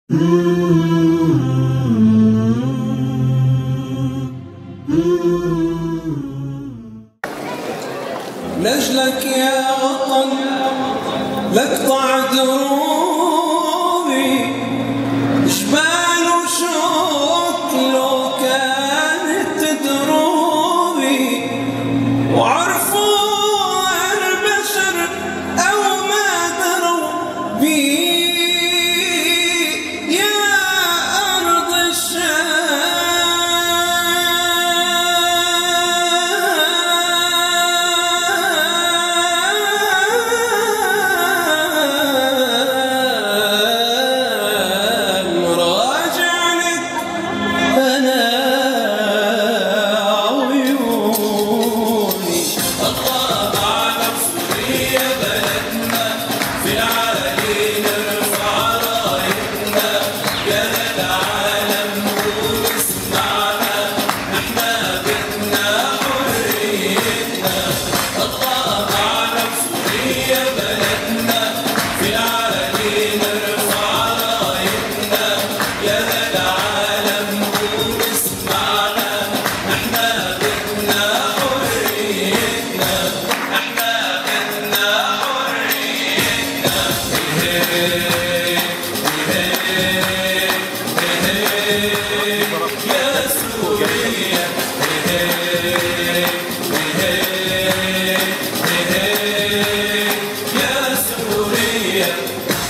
لأجلك يا وطن لأقطع دروبي، جبال وشوك لو كانت تدروبي، وعرفوا البشر أو ما دروا بي يا أرض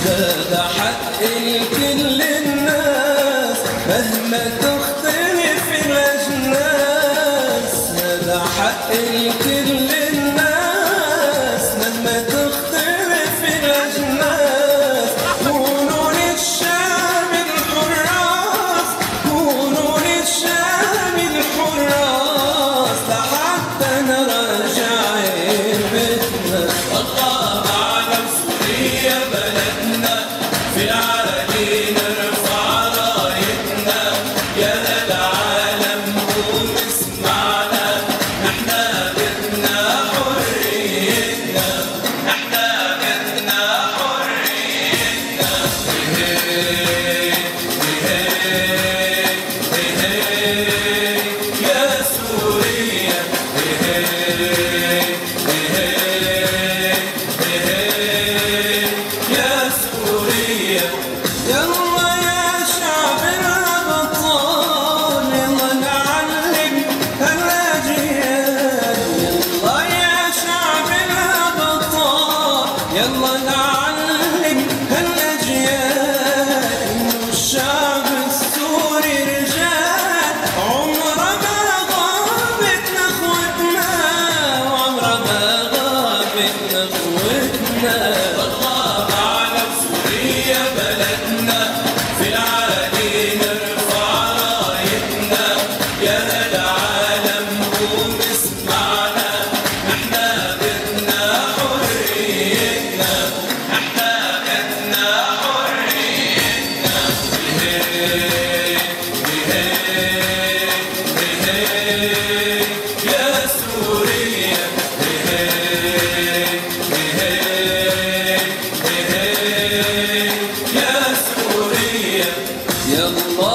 هذا حق لكل الناس مهما تختلف الأجناس، هذا حق لكل الناس مهما تختلف الأجناس. كونوا للشام الحراس، كونوا للشام الحراس لحتى نرجع بيتنا. الله أعلم سوريا بلدنا، في العالمين نرفع رايتنا، يا العالم قوم اسمعنا، نحنا بدنا حريتنا، نحنا بدنا حريتنا. يا سوريا يا سوريا، يلا يا شعب الأبطال، يلا نعلم هالأجيال، يلا يا شعب الأبطال، يلا نعلم هالأجيال إنه الشعب السوري رجال، عمره ما غابت نخوتنا، وعمره ما غابت نخوتنا. الله أعلم سوريا بلدنا، في العالمين نرفع رايتنا، يا العالم قوم اسمعنا، نحنا بدنا حريتنا، نحنا بدنا حريتنا. يا سوريا يا سوريا، يلا